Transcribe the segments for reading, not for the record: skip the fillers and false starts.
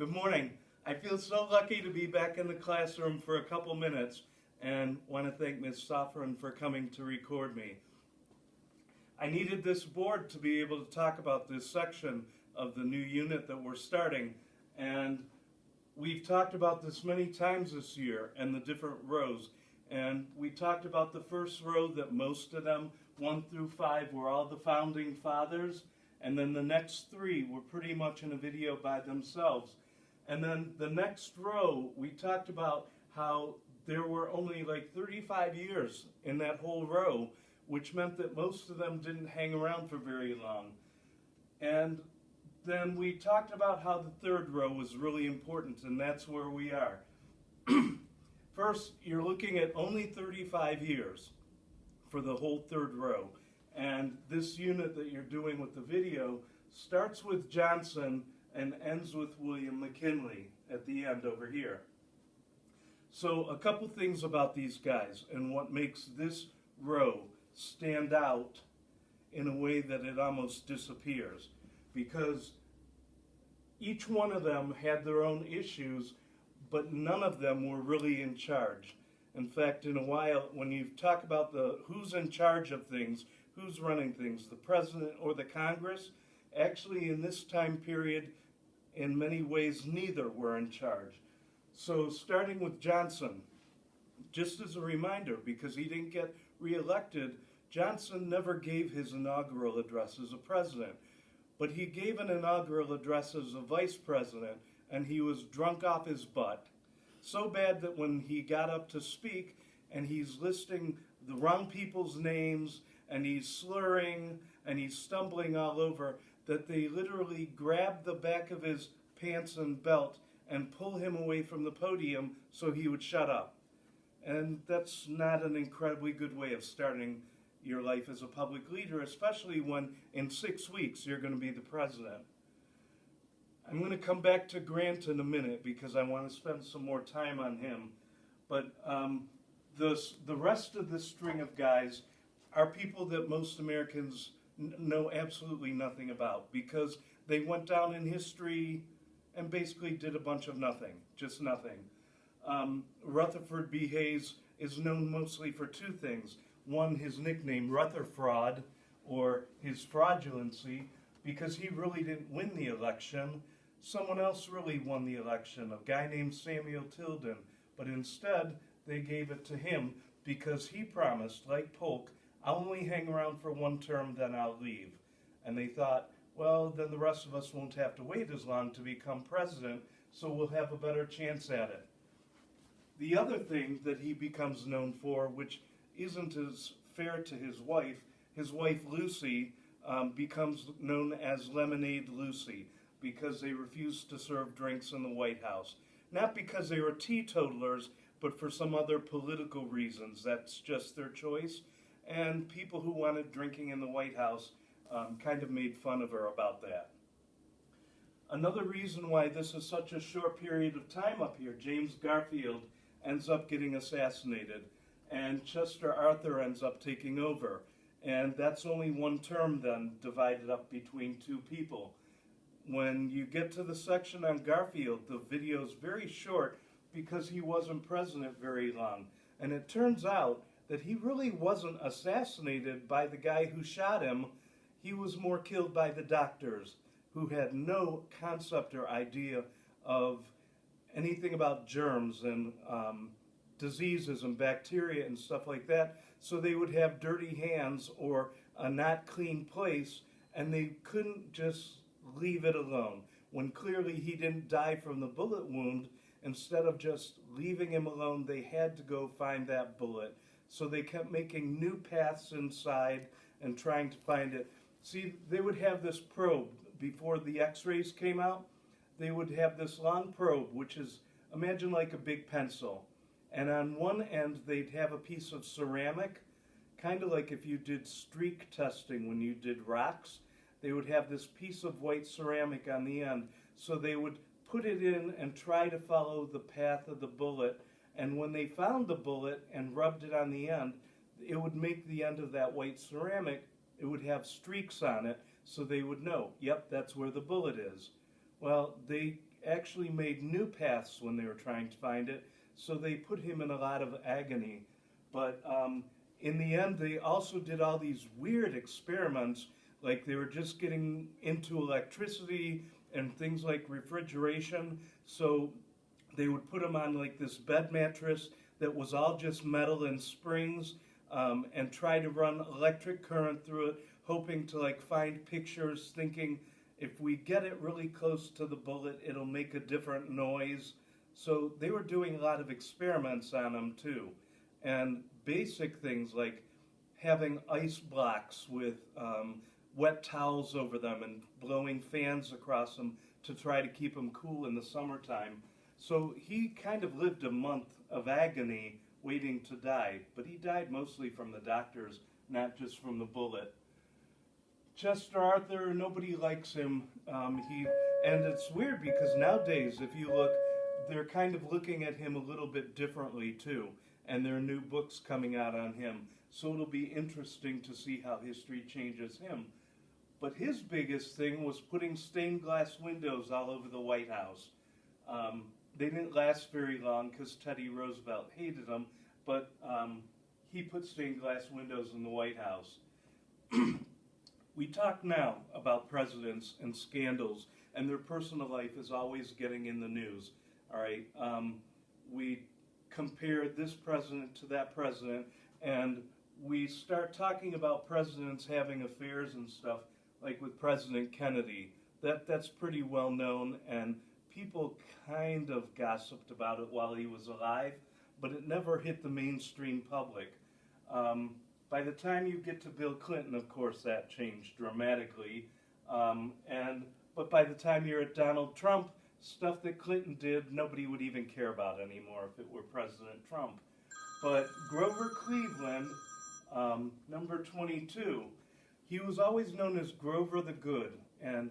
Good morning. I feel so lucky to be back in the classroom for a couple minutes and want to thank Ms. Safran for coming to record me. I needed this board to be able to talk about this section of the new unit that we're starting, and we've talked about this many times this year and the different rows. And we talked about the first row that most of them, 1 through 5, were all the founding fathers, and then the next 3 were pretty much in a video by themselves. And then the next row, we talked about how there were only like 35 years in that whole row, which meant that most of them didn't hang around for very long. And then we talked about how the third row was really important, and that's where we are. First, you're looking at only 35 years for the whole third row. And this unit that you're doing with the video starts with Johnson and ends with William McKinley at the end over here. So a couple things about these guys and what makes this row stand out in a way that it almost disappears, because each one of them had their own issues, but none of them were really in charge. In fact, in a while, when you talk about who's in charge of things, who's running things, the president or the Congress, actually in this time period, in many ways, neither were in charge. So starting with Johnson, just as a reminder, because he didn't get reelected, Johnson never gave his inaugural address as a president, but he gave an inaugural address as a vice president, and he was drunk off his butt. So bad that when he got up to speak and he's listing the wrong people's names and he's slurring and he's stumbling all over, that they literally grab the back of his pants and belt and pull him away from the podium so he would shut up. And that's not an incredibly good way of starting your life as a public leader, especially when in 6 weeks you're going to be the president. I'm going to come back to Grant in a minute because I want to spend some more time on him. But the rest of this string of guys are people that most Americans know absolutely nothing about, because they went down in history and basically did a bunch of nothing, just nothing. Rutherford B. Hayes is known mostly for 2 things. One, his nickname, Rutherfraud, or his fraudulency, because he really didn't win the election. Someone else really won the election, a guy named Samuel Tilden, but instead they gave it to him because he promised, like Polk, I'll only hang around for 1 term, then I'll leave. And they thought, well, then the rest of us won't have to wait as long to become president, so we'll have a better chance at it. The other thing that he becomes known for, which isn't as fair to his wife Lucy, becomes known as Lemonade Lucy, because they refused to serve drinks in the White House. Not because they were teetotalers, but for some other political reasons. That's just their choice. And people who wanted drinking in the White House kind of made fun of her about that. Another reason why this is such a short period of time up here, James Garfield ends up getting assassinated, and Chester Arthur ends up taking over. And that's only 1 term then, divided up between 2 people. When you get to the section on Garfield, the video is very short because he wasn't president very long. And it turns out that he really wasn't assassinated by the guy who shot him. He was more killed by the doctors, who had no concept or idea of anything about germs and diseases and bacteria and stuff like that. So they would have dirty hands or a not clean place, and they couldn't just leave it alone. When clearly he didn't die from the bullet wound, instead of just leaving him alone, they had to go find that bullet. So they kept making new paths inside and trying to find it. See, they would have this probe before the x-rays came out. They would have this long probe, which is, imagine like a big pencil. And on one end, they'd have a piece of ceramic, kind of like if you did streak testing when you did rocks. They would have this piece of white ceramic on the end. So they would put it in and try to follow the path of the bullet. And when they found the bullet and rubbed it on the end, it would make the end of that white ceramic, it would have streaks on it, so they would know, yep, that's where the bullet is. Well, they actually made new paths when they were trying to find it, so they put him in a lot of agony. But in the end, they also did all these weird experiments, like they were just getting into electricity and things like refrigeration, so they would put him on like this bed mattress that was all just metal and springs, and try to run electric current through it, hoping to like find pictures, thinking if we get it really close to the bullet, it'll make a different noise. So they were doing a lot of experiments on him too. And basic things like having ice blocks with wet towels over them and blowing fans across them to try to keep him cool in the summertime. So he kind of lived a month of agony waiting to die, but he died mostly from the doctors, not just from the bullet. Chester Arthur, nobody likes him. And it's weird because nowadays, if you look, they're kind of looking at him a little bit differently too, and there are new books coming out on him. So it'll be interesting to see how history changes him. But his biggest thing was putting stained glass windows all over the White House. They didn't last very long because Teddy Roosevelt hated them, but he put stained glass windows in the White House. We talk now about presidents and scandals, and their personal life is always getting in the news. All right, we compare this president to that president, and we start talking about presidents having affairs and stuff, like with President Kennedy. That's pretty well known, and people kind of gossiped about it while he was alive, but it never hit the mainstream public. By the time you get to Bill Clinton, of course, that changed dramatically. But by the time you're at Donald Trump, stuff that Clinton did, nobody would even care about anymore if it were President Trump. But Grover Cleveland, number 22, he was always known as Grover the Good. And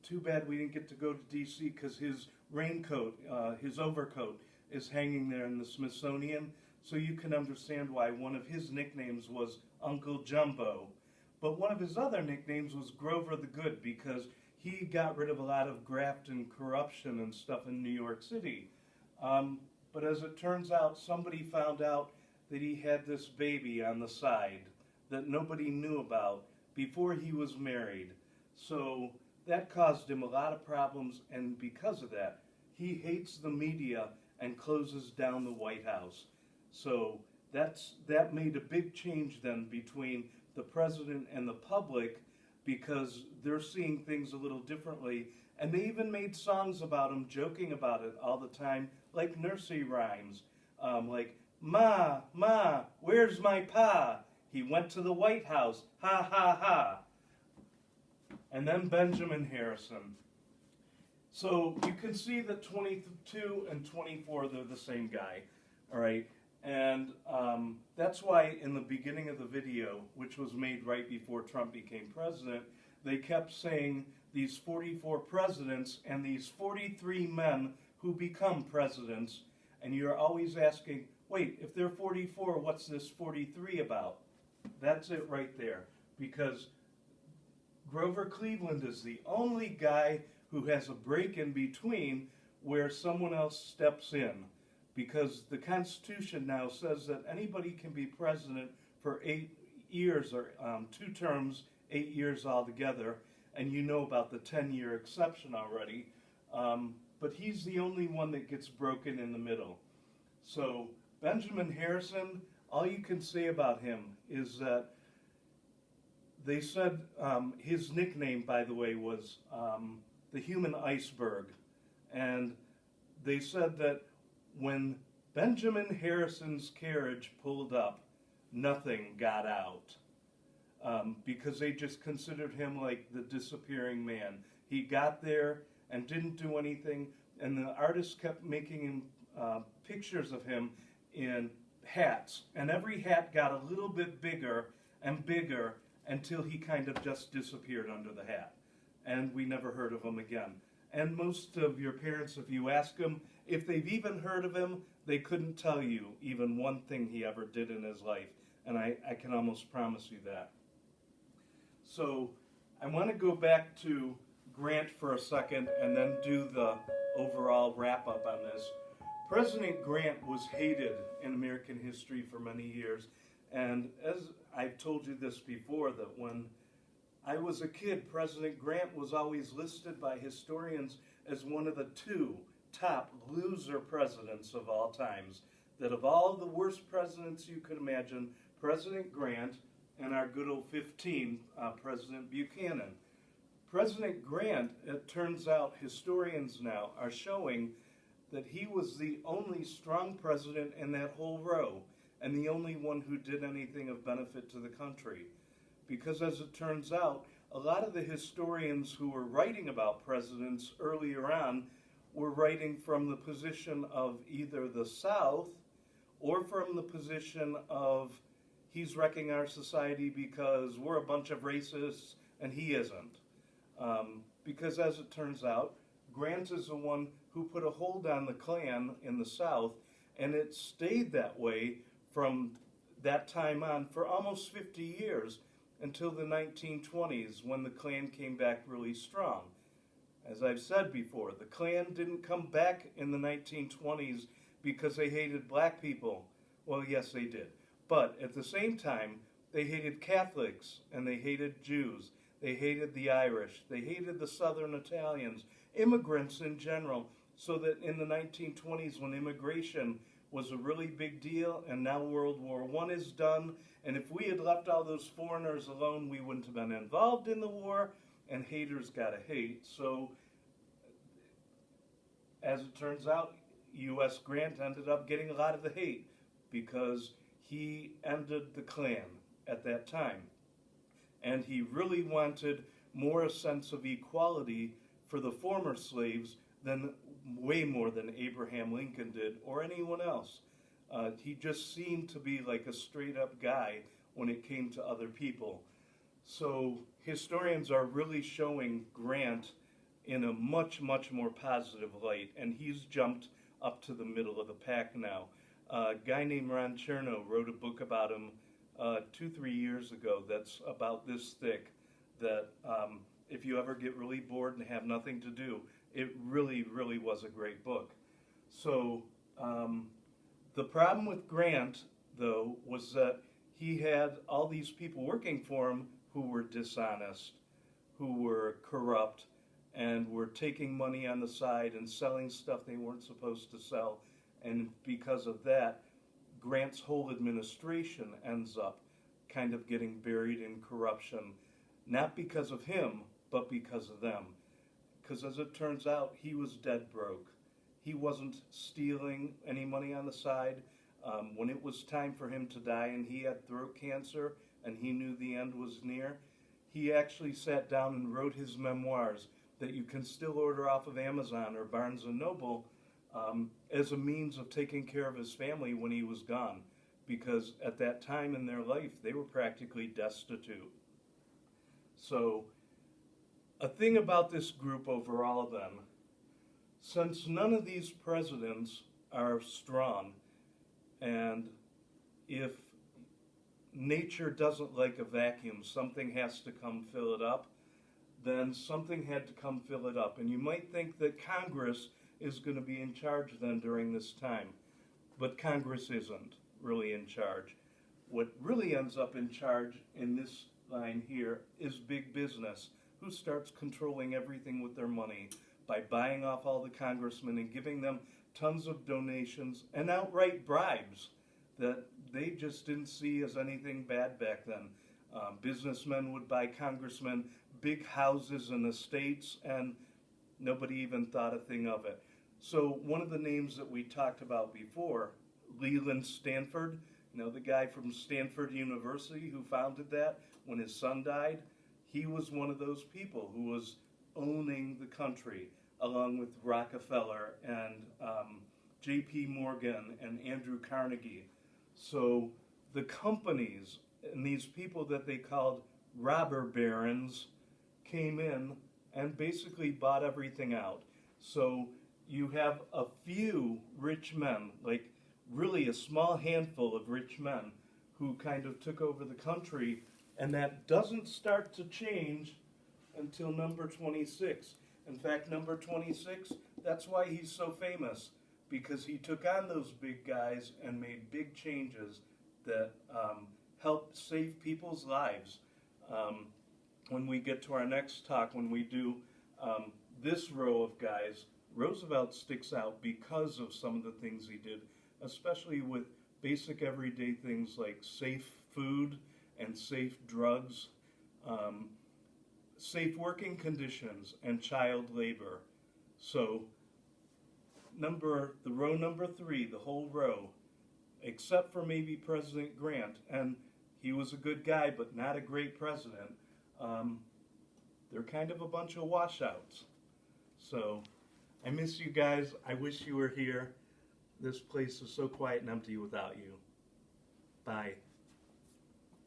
too bad we didn't get to go to D.C. because his raincoat, his overcoat, is hanging there in the Smithsonian. So you can understand why one of his nicknames was Uncle Jumbo. But one of his other nicknames was Grover the Good because he got rid of a lot of graft and corruption and stuff in New York City. But as it turns out, somebody found out that he had this baby on the side that nobody knew about before he was married. So that caused him a lot of problems, and because of that, he hates the media and closes down the White House. So that made a big change then between the president and the public, because they're seeing things a little differently. And they even made songs about him, joking about it all the time, like nursery rhymes, like, "Ma, Ma, where's my pa? He went to the White House, ha, ha, ha." And then Benjamin Harrison. So you can see that 22 and 24, they're the same guy, all right? And that's why in the beginning of the video, which was made right before Trump became president, they kept saying these 44 presidents and these 43 men who become presidents. And you're always asking, wait, if they're 44, what's this 43 about? That's it right there. Because Grover Cleveland is the only guy who has a break in between where someone else steps in. Because the Constitution now says that anybody can be president for 8 years, or 2 terms, 8 years altogether, and you know about the 10-year exception already. But he's the only one that gets broken in the middle. So Benjamin Harrison, all you can say about him is that they said his nickname, by the way, was the human iceberg. And they said that when Benjamin Harrison's carriage pulled up, nothing got out, because they just considered him like the disappearing man. He got there and didn't do anything, and the artists kept making him pictures of him in hats, and every hat got a little bit bigger and bigger until he kind of just disappeared under the hat, and we never heard of him again. And most of your parents, if you ask them if they've even heard of him, they couldn't tell you even one thing he ever did in his life. And I can almost promise you that. So I want to go back to Grant for a second and then do the overall wrap up on this. President Grant was hated in American history for many years, and as I've told you this before, that when I was a kid, President Grant was always listed by historians as one of the two top loser presidents of all times. That of all the worst presidents you could imagine, President Grant and our good old 15, President Buchanan. President Grant, it turns out historians now are showing that he was the only strong president in that whole row and the only one who did anything of benefit to the country. Because as it turns out, a lot of the historians who were writing about presidents earlier on were writing from the position of either the South or from the position of he's wrecking our society because we're a bunch of racists and he isn't. Because as it turns out, Grant is the one who put a hold on the Klan in the South, and it stayed that way from that time on for almost 50 years until the 1920s when the Klan came back really strong. As I've said before, the Klan didn't come back in the 1920s because they hated black people. Well, yes, they did. But at the same time, they hated Catholics and they hated Jews. They hated the Irish. They hated the Southern Italians, immigrants in general. So that in the 1920s, when immigration was a really big deal, and now World War I is done, and if we had left all those foreigners alone, we wouldn't have been involved in the war, and haters gotta hate. So, as it turns out, U.S. Grant ended up getting a lot of the hate because he ended the Klan at that time. And he really wanted more a sense of equality for the former slaves than way more than Abraham Lincoln did or anyone else. He just seemed to be like a straight up guy when it came to other people. So historians are really showing Grant in a much, much more positive light, and he's jumped up to the middle of the pack now. A guy named Ron Chernow wrote a book about him 2-3 years ago that's about this thick, that if you ever get really bored and have nothing to do, it really, really was a great book. So the problem with Grant, though, was that he had all these people working for him who were dishonest, who were corrupt, and were taking money on the side and selling stuff they weren't supposed to sell. And because of that, Grant's whole administration ends up kind of getting buried in corruption, not because of him, but because of them. Because as it turns out, he was dead broke. He wasn't stealing any money on the side. When it was time for him to die and he had throat cancer and he knew the end was near, he actually sat down and wrote his memoirs that you can still order off of Amazon or Barnes & Noble as a means of taking care of his family when he was gone. Because at that time in their life, they were practically destitute. So, a thing about this group overall then, since none of these presidents are strong, and if nature doesn't like a vacuum, something has to come fill it up, then something had to come fill it up. And you might think that Congress is going to be in charge then during this time, but Congress isn't really in charge. What really ends up in charge in this line here is big business, who starts controlling everything with their money by buying off all the congressmen and giving them tons of donations and outright bribes that they just didn't see as anything bad back then. Businessmen would buy congressmen big houses and estates, and nobody even thought a thing of it. So one of the names that we talked about before, Leland Stanford, the guy from Stanford University who founded that when his son died, he was one of those people who was owning the country, along with Rockefeller and J.P. Morgan and Andrew Carnegie. So the companies and these people that they called robber barons came in and basically bought everything out. So you have a few rich men, like really a small handful of rich men who kind of took over the country, and that doesn't start to change until number 26. In fact, number 26, that's why he's so famous, because he took on those big guys and made big changes that helped save people's lives. When we get to our next talk, when we do this row of guys, Roosevelt sticks out because of some of the things he did, especially with basic everyday things like safe food and safe drugs, safe working conditions, and child labor. So the row number 3, the whole row, except for maybe President Grant, and he was a good guy but not a great president, they're kind of a bunch of washouts. So I miss you guys. I wish you were here. This place is so quiet and empty without you. Bye.